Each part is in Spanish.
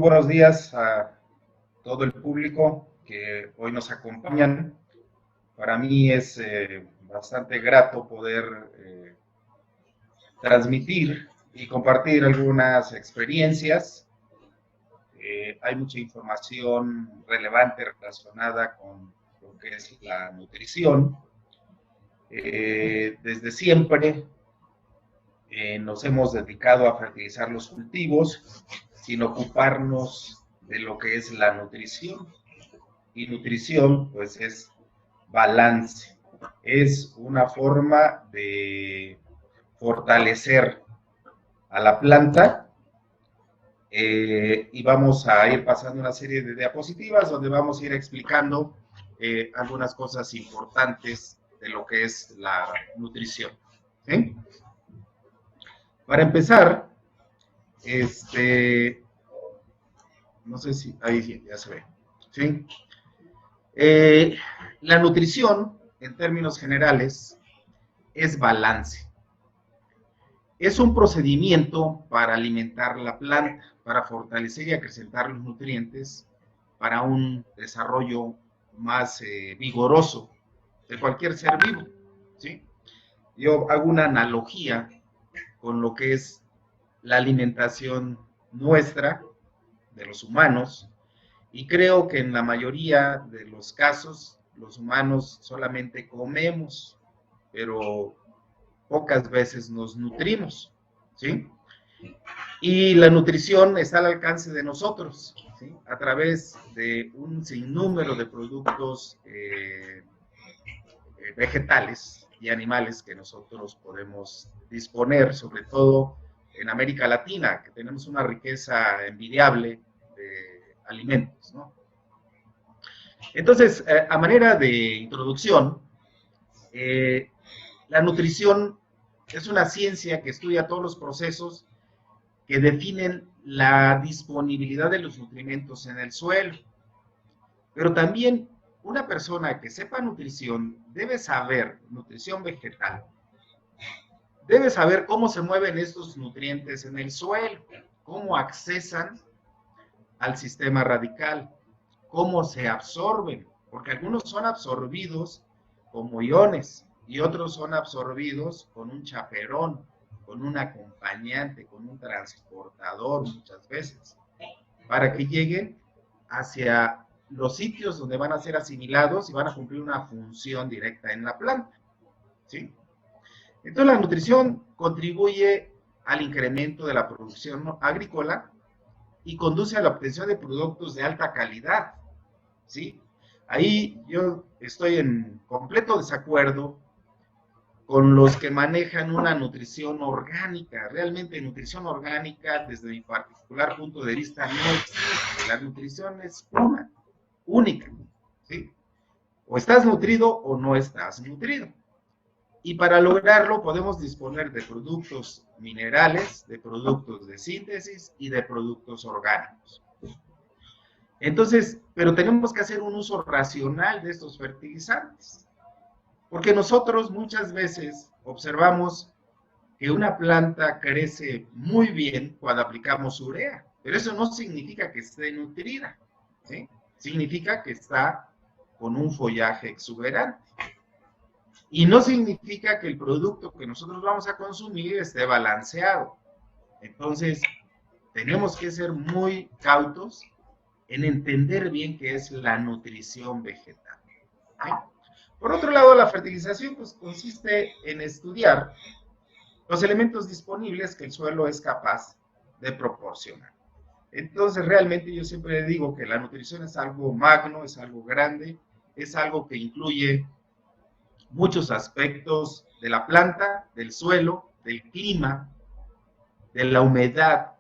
buenos días a todo el público que hoy nos acompañan. Para mí es bastante grato poder transmitir y compartir algunas experiencias. Hay mucha información relevante relacionada con lo que es la nutrición. Desde siempre nos hemos dedicado a fertilizar los cultivos sin ocuparnos de lo que es la nutrición. Y nutrición, pues, es balance. Es una forma de fortalecer a la planta y vamos a ir pasando una serie de diapositivas donde vamos a ir explicando algunas cosas importantes de lo que es la nutrición. ¿Sí? Para empezar, no sé si, ahí sí, ya se ve, ¿sí? La nutrición, en términos generales, es balance. Es un procedimiento para alimentar la planta, para fortalecer y acrecentar los nutrientes, para un desarrollo más vigoroso de cualquier ser vivo, ¿sí? Yo hago una analogía con lo que es la alimentación nuestra, de los humanos, y creo que en la mayoría de los casos, los humanos solamente comemos, pero pocas veces nos nutrimos, ¿sí? Y la nutrición está al alcance de nosotros, ¿sí? A través de un sinnúmero de productos vegetales y animales que nosotros podemos disponer, sobre todo en América Latina, que tenemos una riqueza envidiable de alimentos, ¿no? Entonces, a manera de introducción, la nutrición es una ciencia que estudia todos los procesos que definen la disponibilidad de los nutrimentos en el suelo. Pero también una persona que sepa nutrición debe saber, nutrición vegetal, debe saber cómo se mueven estos nutrientes en el suelo, cómo accesan al sistema radical, cómo se absorben, porque algunos son absorbidos como iones y otros son absorbidos con un chaperón, con un acompañante, con un transportador muchas veces, para que lleguen hacia los sitios donde van a ser asimilados y van a cumplir una función directa en la planta, ¿sí? Entonces la nutrición contribuye al incremento de la producción agrícola y conduce a la obtención de productos de alta calidad, ¿sí? Ahí yo estoy en completo desacuerdo con los que manejan una nutrición orgánica. Realmente nutrición orgánica, desde mi particular punto de vista, no existe. La nutrición es una, única, ¿sí? O estás nutrido o no estás nutrido. Y para lograrlo podemos disponer de productos minerales, de productos de síntesis y de productos orgánicos. Entonces, pero tenemos que hacer un uso racional de estos fertilizantes, porque nosotros muchas veces observamos que una planta crece muy bien cuando aplicamos urea, pero eso no significa que esté nutrida, ¿sí? Significa que está con un follaje exuberante. Y no significa que el producto que nosotros vamos a consumir esté balanceado. Entonces, tenemos que ser muy cautos en entender bien qué es la nutrición vegetal, ¿sí? Por otro lado, la fertilización pues, consiste en estudiar los elementos disponibles que el suelo es capaz de proporcionar. Entonces, realmente yo siempre digo que la nutrición es algo magno, es algo grande, es algo que incluye muchos aspectos de la planta, del suelo, del clima, de la humedad,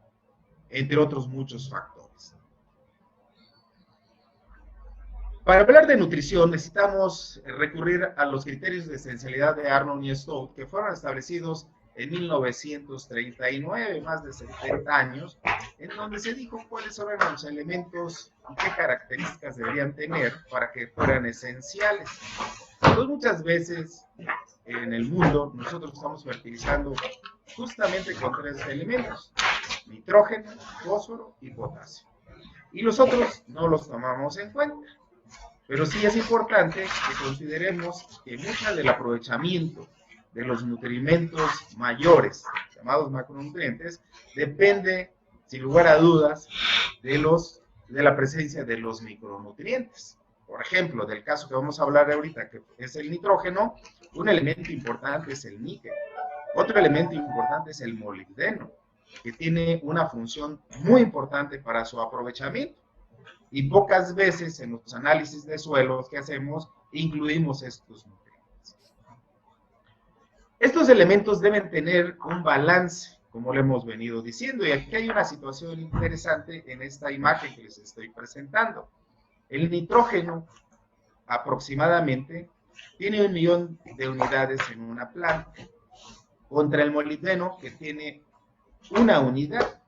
entre otros muchos factores. Para hablar de nutrición necesitamos recurrir a los criterios de esencialidad de Arnold y Stowe, que fueron establecidos en 1939, más de 70 años, en donde se dijo cuáles eran los elementos y qué características deberían tener para que fueran esenciales. Entonces, muchas veces en el mundo nosotros estamos fertilizando justamente con tres elementos: nitrógeno, fósforo y potasio. y los otros no los tomamos en cuenta. Pero sí es importante que consideremos que mucho del aprovechamiento de los nutrimentos mayores, llamados macronutrientes, depende, sin lugar a dudas, de la presencia de los micronutrientes. Por ejemplo, del caso que vamos a hablar ahorita, que es el nitrógeno, un elemento importante es el níquel. Otro elemento importante es el molibdeno, que tiene una función muy importante para su aprovechamiento. Y pocas veces en los análisis de suelos que hacemos incluimos estos nutrientes. Estos elementos deben tener un balance, como lo hemos venido diciendo, y aquí hay una situación interesante en esta imagen que les estoy presentando. El nitrógeno aproximadamente tiene 1 millón de unidades en una planta, contra el molibdeno que tiene 1 unidad.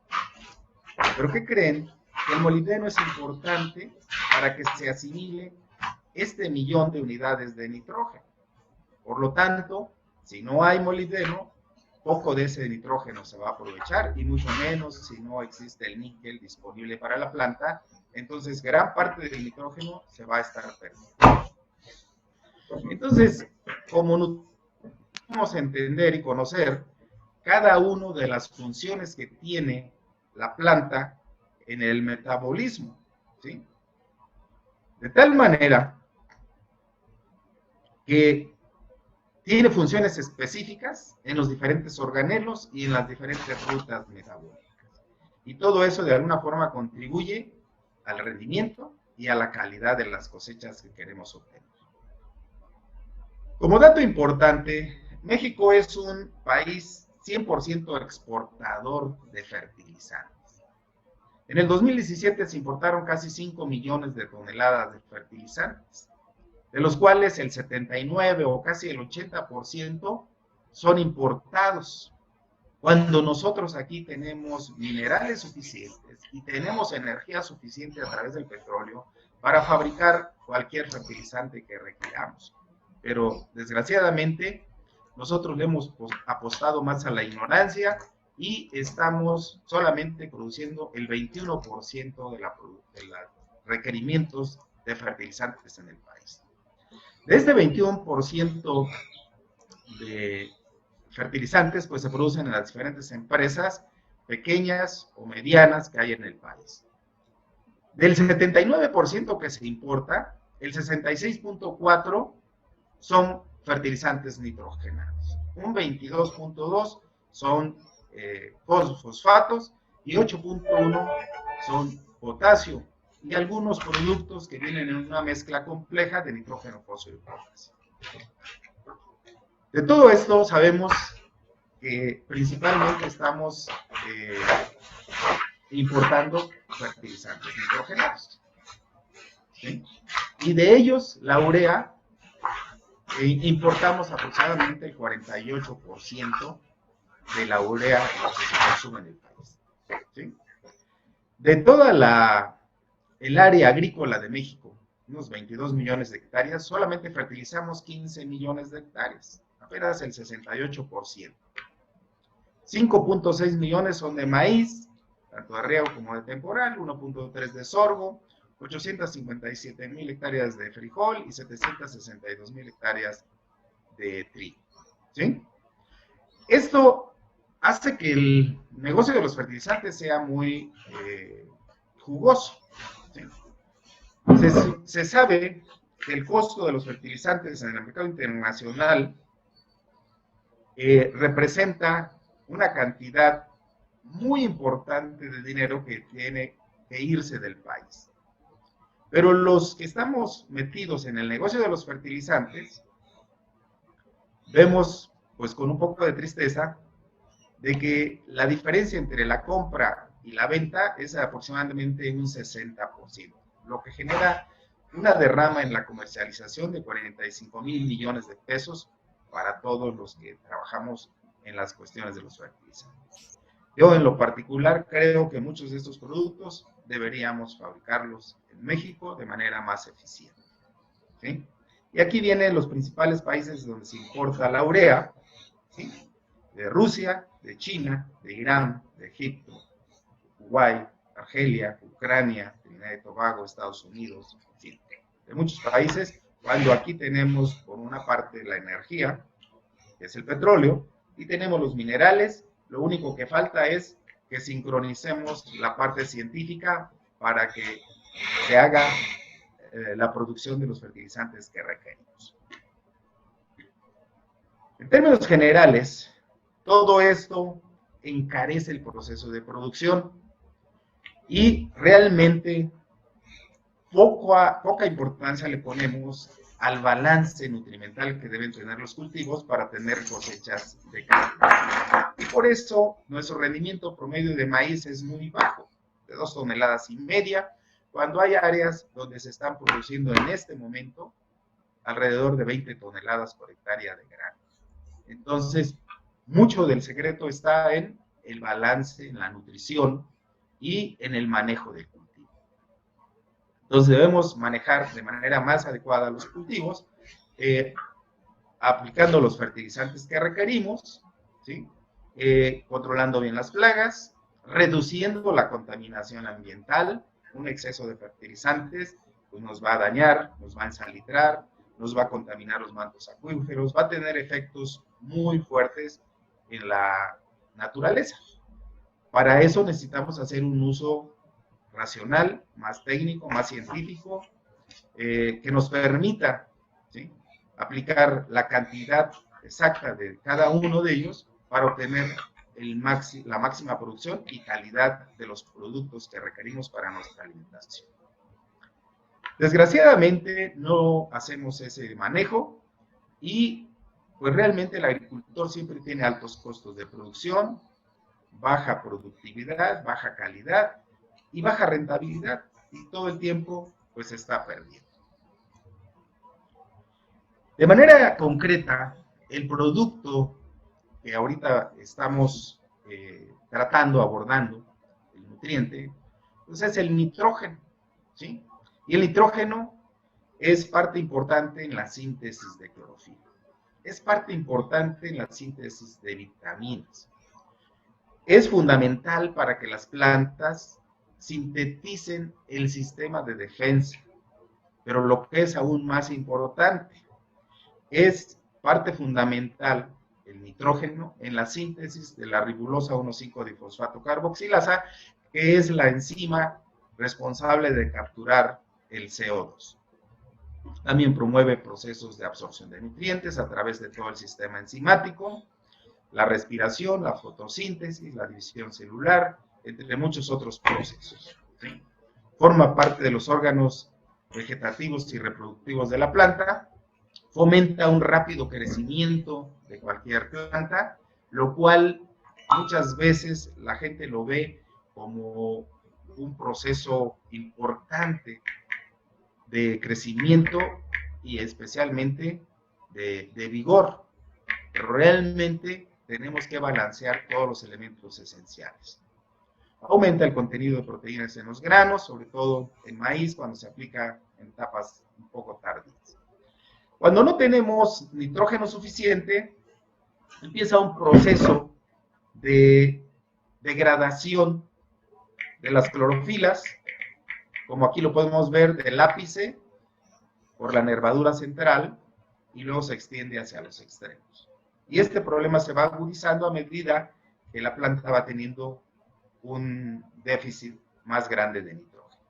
¿Pero qué creen? El molibdeno es importante para que se asimile este 1 millón de unidades de nitrógeno. Por lo tanto, si no hay molibdeno, poco de ese nitrógeno se va a aprovechar, y mucho menos si no existe el níquel disponible para la planta, entonces gran parte del nitrógeno se va a estar perdiendo. Entonces, como vamos a entender y conocer cada una de las funciones que tiene la planta en el metabolismo, ¿sí? De tal manera que tiene funciones específicas en los diferentes organelos y en las diferentes rutas metabólicas. Y todo eso de alguna forma contribuye al rendimiento y a la calidad de las cosechas que queremos obtener. Como dato importante, México es un país 100% exportador de fertilizantes. En el 2017 se importaron casi 5 millones de toneladas de fertilizantes, de los cuales el 79 o casi el 80% son importados, cuando nosotros aquí tenemos minerales suficientes y tenemos energía suficiente a través del petróleo para fabricar cualquier fertilizante que requiramos. Pero desgraciadamente nosotros le hemos apostado más a la ignorancia y estamos solamente produciendo el 21% de los requerimientos de fertilizantes en el país. De este 21% de fertilizantes, pues se producen en las diferentes empresas pequeñas o medianas que hay en el país. Del 79% que se importa, el 66.4% son fertilizantes nitrogenados, un 22.2% son fosfatos y 8.1% son potasio y algunos productos que vienen en una mezcla compleja de nitrógeno, fósforo y potasio. De todo esto sabemos que principalmente estamos importando fertilizantes nitrogenados, ¿sí? Y de ellos la urea importamos aproximadamente el 48% de la urea que se consume en el país, ¿sí? De toda el área agrícola de México, unos 22 millones de hectáreas, solamente fertilizamos 15 millones de hectáreas, apenas el 68%. 5.6 millones son de maíz, tanto de riego como de temporal, 1.3 de sorgo, 857,000 hectáreas de frijol y 762,000 hectáreas de trigo, ¿sí? Esto hace que el negocio de los fertilizantes sea muy jugoso, ¿sí? Se sabe que el costo de los fertilizantes en el mercado internacional representa una cantidad muy importante de dinero que tiene que irse del país. Pero los que estamos metidos en el negocio de los fertilizantes, vemos, pues con un poco de tristeza, de que la diferencia entre la compra y la venta es aproximadamente un 60%, lo que genera una derrama en la comercialización de 45,000 millones de pesos para todos los que trabajamos en las cuestiones de los fertilizantes. Yo en lo particular creo que muchos de estos productos deberíamos fabricarlos en México de manera más eficiente, ¿sí? Y aquí vienen los principales países donde se importa la urea, ¿sí? De Rusia, de China, de Irán, de Egipto, Uruguay, Argelia, Ucrania, Trinidad y Tobago, Estados Unidos, en fin, de muchos países, cuando aquí tenemos por una parte la energía, que es el petróleo, y tenemos los minerales. Lo único que falta es que sincronicemos la parte científica para que se haga la producción de los fertilizantes que requerimos. En términos generales, todo esto encarece el proceso de producción y realmente poca importancia le ponemos al balance nutrimental que deben tener los cultivos para tener cosechas de calidad. Y por eso nuestro rendimiento promedio de maíz es muy bajo, de 2,5 toneladas, cuando hay áreas donde se están produciendo en este momento alrededor de 20 toneladas por hectárea de grano. Entonces, mucho del secreto está en el balance, en la nutrición y en el manejo del cultivo. Entonces, debemos manejar de manera más adecuada los cultivos, aplicando los fertilizantes que requerimos, ¿sí? Controlando bien las plagas, reduciendo la contaminación ambiental. Un exceso de fertilizantes pues nos va a dañar, nos va a ensalitrar, nos va a contaminar los mantos acuíferos, va a tener efectos muy fuertes en la naturaleza. Para eso necesitamos hacer un uso racional, más técnico, más científico, que nos permita, ¿sí?, aplicar la cantidad exacta de cada uno de ellos para obtener la máxima producción y calidad de los productos que requerimos para nuestra alimentación. Desgraciadamente no hacemos ese manejo y pues realmente el agricultor siempre tiene altos costos de producción, baja productividad, baja calidad y baja rentabilidad, y todo el tiempo pues se está perdiendo. De manera concreta, el producto que ahorita estamos tratando, abordando, el nutriente, pues es el nitrógeno, ¿sí? Y el nitrógeno es parte importante en la síntesis de clorofila, es parte importante en la síntesis de vitaminas, es fundamental para que las plantas sinteticen el sistema de defensa, pero lo que es aún más importante, es parte fundamental el nitrógeno en la síntesis de la ribulosa 1,5-difosfato carboxilasa, que es la enzima responsable de capturar el CO2. También promueve procesos de absorción de nutrientes a través de todo el sistema enzimático, la respiración, la fotosíntesis, la división celular, entre muchos otros procesos, ¿sí? Forma parte de los órganos vegetativos y reproductivos de la planta, fomenta un rápido crecimiento de cualquier planta, lo cual muchas veces la gente lo ve como un proceso importante de crecimiento y especialmente de vigor, pero realmente tenemos que balancear todos los elementos esenciales. Aumenta el contenido de proteínas en los granos, sobre todo en maíz, cuando se aplica en etapas un poco tardías. Cuando no tenemos nitrógeno suficiente, empieza un proceso de degradación de las clorofilas, como aquí lo podemos ver, del ápice por la nervadura central y luego se extiende hacia los extremos. Y este problema se va agudizando a medida que la planta va teniendo un déficit más grande de nitrógeno.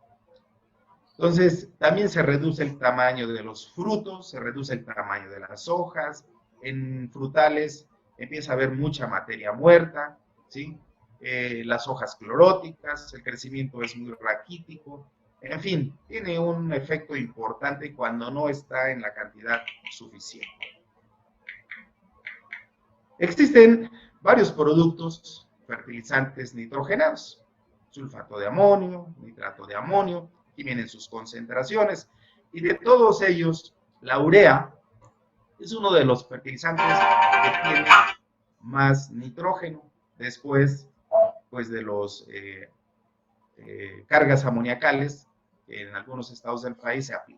Entonces, también se reduce el tamaño de los frutos, se reduce el tamaño de las hojas. En frutales empieza a haber mucha materia muerta, ¿sí? Las hojas cloróticas, el crecimiento es muy raquítico. En fin, tiene un efecto importante cuando no está en la cantidad suficiente. Existen varios productos fertilizantes nitrogenados, sulfato de amonio, nitrato de amonio, aquí vienen sus concentraciones, y de todos ellos, la urea es uno de los fertilizantes que tiene más nitrógeno, después pues de los cargas amoniacales que en algunos estados del país se aplican.